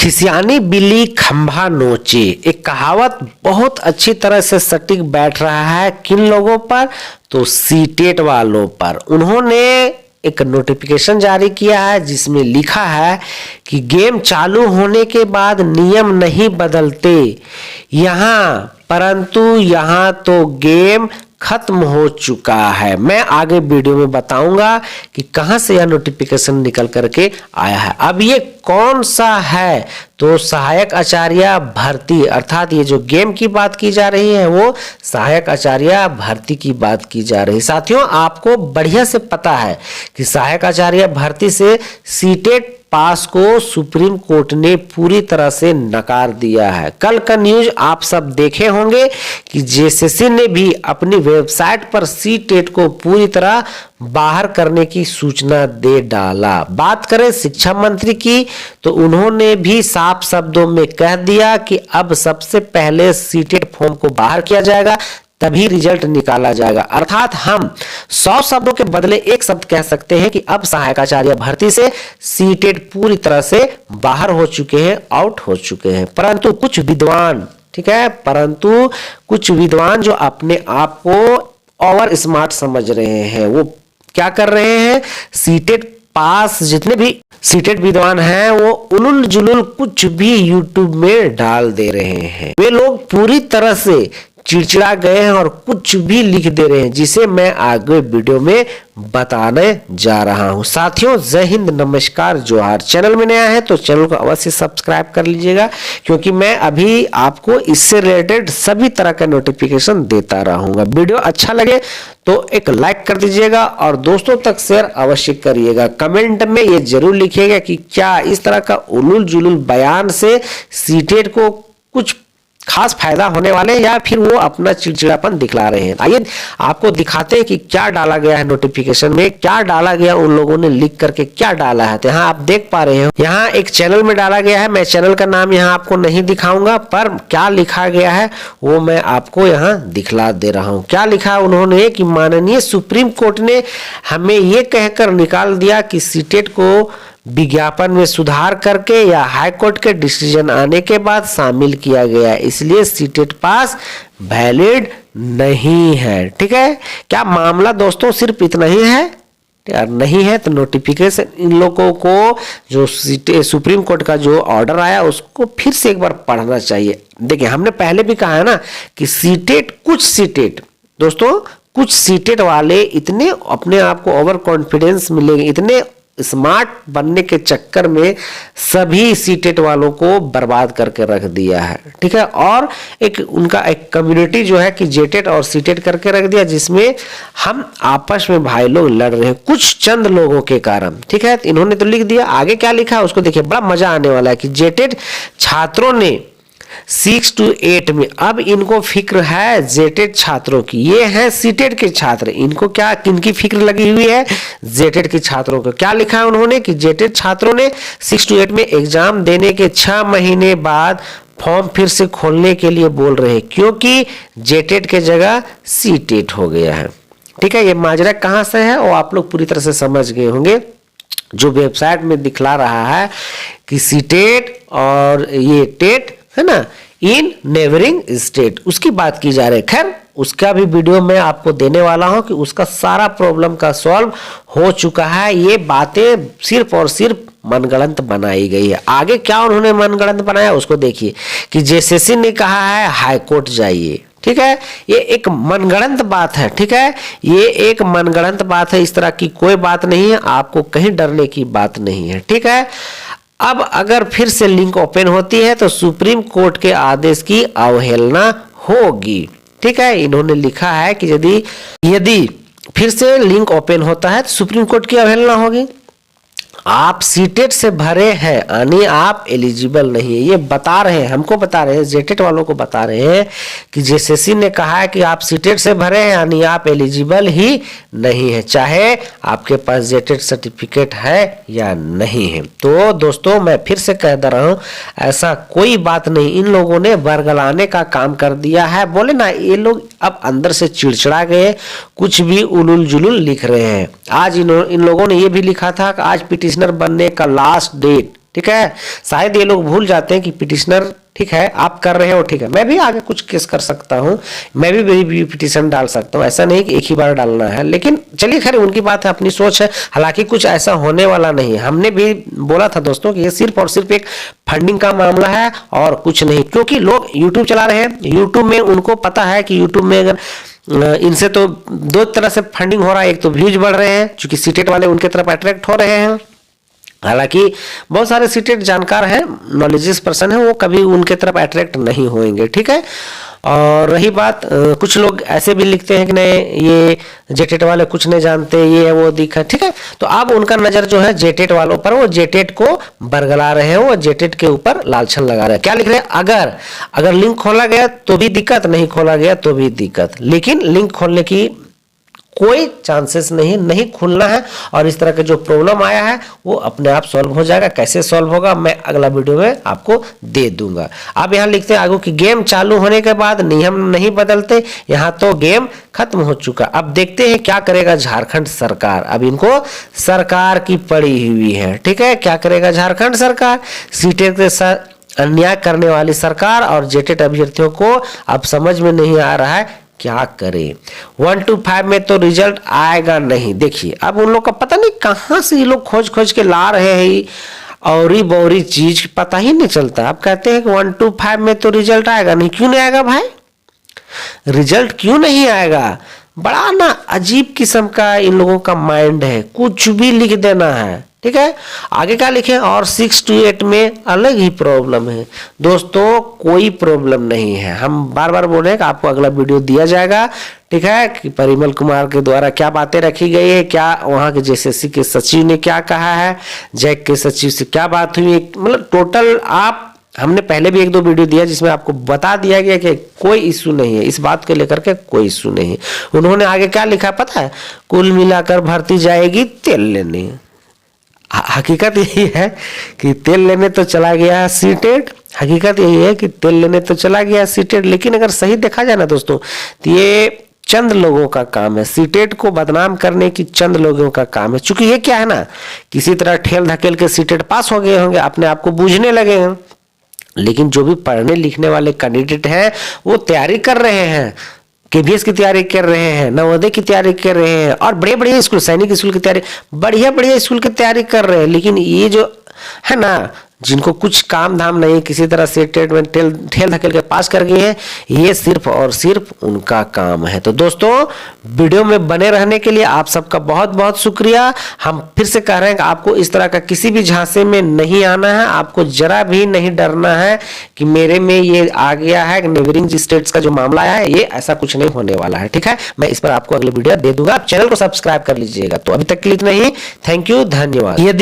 खिसियानी बिल्ली खंभा नोचे, एक कहावत बहुत अच्छी तरह से सटीक बैठ रहा है। किन लोगों पर? तो सीटेट वालों पर। उन्होंने एक नोटिफिकेशन जारी किया है जिसमें लिखा है कि गेम चालू होने के बाद नियम नहीं बदलते यहाँ, परंतु यहाँ तो गेम खत्म हो चुका है। मैं आगे वीडियो में बताऊंगा कि कहां से यह नोटिफिकेशन निकल करके आया है। अब ये कौन सा है? तो सहायक आचार्य भर्ती, अर्थात ये जो गेम की बात की जा रही है वो सहायक आचार्य भर्ती की बात की जा रही है। साथियों, आपको बढ़िया से पता है कि सहायक आचार्य भर्ती से सीटेट पास को सुप्रीम कोर्ट ने पूरी तरह से नकार दिया है। कल का न्यूज आप सब देखे होंगे कि जेएसएससी ने भी अपनी वेबसाइट पर सीटेट को पूरी तरह बाहर करने की सूचना दे डाला। बात करें शिक्षा मंत्री की तो उन्होंने भी साफ शब्दों में कह दिया कि अब सबसे पहले सीटेट फॉर्म को बाहर किया जाएगा, तभी रिजल्ट निकाला जाएगा। अर्थात हम 100 शब्दों के बदले एक शब्द कह सकते हैं कि अब सहायक आचार्य भर्ती से सीटेट पूरी तरह से बाहर हो चुके हैं, आउट हो चुके हैं। परंतु कुछ विद्वान, ठीक है, परंतु कुछ विद्वान जो अपने आप को ओवर स्मार्ट समझ रहे हैं, वो क्या कर रहे हैं? सीटेट पास जितने भी सीटेट विद्वान हैं वो उलुल जुलुल कुछ भी यूट्यूब में डाल दे रहे हैं। वे लोग पूरी तरह से चिड़चिड़ा गए हैं और कुछ भी लिख दे रहे हैं, जिसे मैं आगे वीडियो में बताने जा रहा हूं। साथियों, जय हिंद, नमस्कार, जोहार। चैनल में नया है तो चैनल को अवश्य सब्सक्राइब कर लीजिएगा, क्योंकि मैं अभी आपको इससे रिलेटेड सभी तरह का नोटिफिकेशन देता रहूंगा। वीडियो अच्छा लगे तो एक लाइक कर दीजिएगा और दोस्तों तक शेयर अवश्य करिएगा। कमेंट में ये जरूर लिखिएगा कि क्या इस तरह का उलुल जुलुल बयान से सीटेट को कुछ खास फायदा होने वाले हैं या फिर वो अपना चिड़चिड़ापन दिखला रहे हैं। आइए आपको दिखाते हैं कि क्या डाला गया है नोटिफिकेशन में, क्या डाला गया उन लोगों ने लिख करके क्या डाला है। तो यहाँ आप देख पा रहे हो, यहाँ एक चैनल में डाला गया है। मैं चैनल का नाम यहाँ आपको नहीं दिखाऊंगा, पर क्या लिखा गया है वो मैं आपको यहाँ दिखला दे रहा हूँ। क्या लिखा है उन्होंने कि माननीय सुप्रीम कोर्ट ने हमें ये कहकर निकाल दिया कि सीटेट को विज्ञापन में सुधार करके या हाईकोर्ट के डिसीजन आने के बाद शामिल किया गया, इसलिए सीटेट पास वैलिड नहीं है। ठीक है, क्या मामला दोस्तों सिर्फ इतना ही है? यार नहीं है तो नोटिफिकेशन इन लोगों को जो सुप्रीम कोर्ट का जो ऑर्डर आया उसको फिर से एक बार पढ़ना चाहिए। देखिए, हमने पहले भी कहा है ना कि सीटेट, कुछ सीटेट दोस्तों, कुछ सीटेट वाले इतने अपने आप को ओवर कॉन्फिडेंस मिलेंगे, इतने स्मार्ट बनने के चक्कर में सभी सीटेट वालों को बर्बाद करके रख दिया है। ठीक है, और एक उनका एक कम्युनिटी जो है कि जेटेट और सीटेट करके रख दिया, जिसमें हम आपस में भाई लोग लड़ रहे हैं कुछ चंद लोगों के कारण। ठीक है, तो इन्होंने तो लिख दिया, आगे क्या लिखा है उसको देखिए, बड़ा मजा आने वाला है कि जेटेट छात्रों ने 6 to 8 में, अब इनको फिक्र है जेटेट छात्रों की, ये हैं सीटेट के छात्र, इनको क्या किनकी फिक्र लगी हुई है? जेटेट के छात्रों को। क्या लिखा है उन्होंने कि जेटेट छात्रों ने 6 to 8 में एग्जाम देने के 6 महीने बाद फॉर्म फिर से खोलने के लिए बोल रहे हैं, क्योंकि जेटेट के जगह सीटेट हो गया है। ठीक है, ये माजरा कहां से है वो आप लोग पूरी तरह से समझ गए होंगे। जो वेबसाइट में दिखला रहा है कि सीटेट और ये टेट है ना, इन नेबरिंग स्टेट, उसकी बात की जा रही है। खैर, उसका भी वीडियो मैं आपको देने वाला हूं कि उसका सारा प्रॉब्लम का सॉल्व हो चुका है। ये बातें सिर्फ और सिर्फ मनगढ़ंत बनाई गई है। आगे क्या उन्होंने मनगढ़ंत बनाया उसको देखिए कि जेएसएससी ने कहा है हाई कोर्ट जाइए। ठीक है, ये एक मनगढ़ंत बात है। ठीक है, ये एक मनगढ़ंत बात है, इस तरह की कोई बात नहीं है, आपको कहीं डरने की बात नहीं है। ठीक है, अब अगर फिर से लिंक ओपन होती है तो सुप्रीम कोर्ट के आदेश की अवहेलना होगी। ठीक है, इन्होंने लिखा है कि यदि फिर से लिंक ओपन होता है तो सुप्रीम कोर्ट की अवहेलना होगी। आप सीटेट से भरे हैं यानी आप एलिजिबल नहीं है, ये बता रहे हैं, हमको बता रहे हैं, जेटेट वालों को बता रहे हैं कि जेएसएससी ने कहा है कि आप सीटेट से भरे हैं यानी आप एलिजिबल ही नहीं है, चाहे आपके पास जेटेट सर्टिफिकेट है या नहीं है। तो दोस्तों, मैं फिर से कह दे रहा हूं, ऐसा कोई बात नहीं, इन लोगों ने बरगलाने का काम कर दिया है। बोले ना, ये लोग अब अंदर से चिड़चिड़ा गए, कुछ भी उलुल जुलुल लिख रहे हैं। आज इन लोगों ने ये भी लिखा था कि आज पिटिशनर बनने का लास्ट डेट, ठीक है। शायद ये लोग भूल जाते हैं कि पिटिशनर, ठीक है, आप कर रहे हो, ठीक है, मैं भी आगे कुछ केस कर सकता हूँ, मैं भी पिटिशन डाल सकता हूँ, ऐसा नहीं कि एक ही बार डालना है। लेकिन चलिए खैर उनकी बात है, अपनी सोच है। हालांकि कुछ ऐसा होने वाला नहीं है। हमने भी बोला था दोस्तों कि ये सिर्फ और सिर्फ एक फंडिंग का मामला है और कुछ नहीं, क्योंकि लोग यूट्यूब चला रहे हैं, यूट्यूब में उनको पता है कि यूट्यूब में अगर इनसे तो दो तरह से फंडिंग हो रहा है। एक तो व्यूज बढ़ रहे हैं, क्योंकि सीटेट वाले उनके तरफ अट्रैक्ट हो रहे हैं। हालांकि बहुत सारे सीटेट जानकार हैं, नॉलेजियस पर्सन है, वो कभी उनके तरफ अट्रैक्ट नहीं होंगे, ठीक है। और रही बात, कुछ लोग ऐसे भी लिखते हैं कि नहीं ये जेटेट वाले कुछ नहीं जानते, ये वो दिखा, ठीक है। तो अब उनका नजर जो है जेटेट वालों पर, वो जेटेट को बरगला रहे हैं, वो जेटेट के ऊपर लालछन लगा रहे हैं। क्या लिख रहे हैं, अगर लिंक खोला गया तो भी दिक्कत, नहीं खोला गया तो भी दिक्कत। लेकिन लिंक खोलने की कोई चांसेस नहीं खुलना है, और इस तरह का जो प्रॉब्लम आया है वो अपने आप सॉल्व हो जाएगा। कैसे सॉल्व होगा मैं अगला वीडियो में आपको दे दूंगा। अब यहाँ लिखते हैं आगे कि गेम चालू होने के बाद नियम नहीं बदलते, यहाँ तो गेम खत्म हो चुका। अब देखते हैं क्या करेगा झारखंड सरकार। अब इनको सरकार की पड़ी हुई है, ठीक है। क्या करेगा झारखंड सरकार, सीटेट के साथ अन्याय करने वाली सरकार और जेटेट अभ्यर्थियों को अब समझ में नहीं आ रहा है क्या करें। 1 to 5 में तो रिजल्ट आएगा नहीं। देखिए अब उन लोग का पता नहीं कहां से ये लोग खोज खोज के ला रहे हैं, और बौरी चीज पता ही नहीं चलता। अब कहते हैं कि 1 to 5 में तो रिजल्ट आएगा नहीं। क्यों नहीं आएगा भाई, रिजल्ट क्यों नहीं आएगा? बड़ा ना अजीब किस्म का इन लोगों का माइंड है, कुछ भी लिख देना है, ठीक है। आगे क्या लिखे, और 6 to 8 में अलग ही प्रॉब्लम है। दोस्तों कोई प्रॉब्लम नहीं है, हम बार बार बोल रहे हैं कि आपको अगला वीडियो दिया जाएगा, ठीक है, कि परिमल कुमार के द्वारा क्या बातें रखी गई है, क्या वहां के जेसीसी के सचिव ने क्या कहा है, जैक के सचिव से क्या बात हुई, मतलब टोटल आप, हमने पहले भी 1-2 वीडियो दिया जिसमें आपको बता दिया गया कि कोई इश्यू नहीं है, इस बात को लेकर के कोई इश्यू नहीं है। उन्होंने आगे क्या लिखा पता है, कुल मिलाकर भर्ती जाएगी तेल लेने। हकीकत यही है कि तेल लेने तो चला गया सीटेट, हकीकत यही है कि तेल लेने तो चला गया सीटेट। लेकिन अगर सही देखा जाए ना दोस्तों, तो ये चंद लोगों का काम है, सीटेट को बदनाम करने की चंद लोगों का काम है। चूंकि ये क्या है ना, किसी तरह ठेल धकेल के सीटेट पास हो गए होंगे, अपने आप को बूझने लगे हैं। लेकिन जो भी पढ़ने लिखने वाले कैंडिडेट हैं वो तैयारी कर रहे हैं, केबीएस की तैयारी कर रहे हैं, नवोदय की तैयारी कर रहे हैं, और बड़े बड़े स्कूल, सैनिक स्कूल की तैयारी, बढ़िया स्कूल की तैयारी कर रहे हैं। लेकिन ये जो है ना, जिनको कुछ काम धाम नहीं, किसी तरह से टेट में ठेल धकेल के पास कर गए हैं, ये सिर्फ और सिर्फ उनका काम है। तो दोस्तों वीडियो में बने रहने के लिए आप सबका बहुत बहुत शुक्रिया। हम फिर से कह रहे हैं कि आपको इस तरह का किसी भी झांसे में नहीं आना है, आपको जरा भी नहीं डरना है कि मेरे में ये आ गया है, नेबरिंग स्टेट्स का जो मामला है, ये ऐसा कुछ नहीं होने वाला है, ठीक है। मैं इस पर आपको अगले वीडियो दे दूंगा, आप चैनल को सब्सक्राइब कर लीजिएगा। तो अभी तक के लिए इतना ही, थैंक यू, धन्यवाद।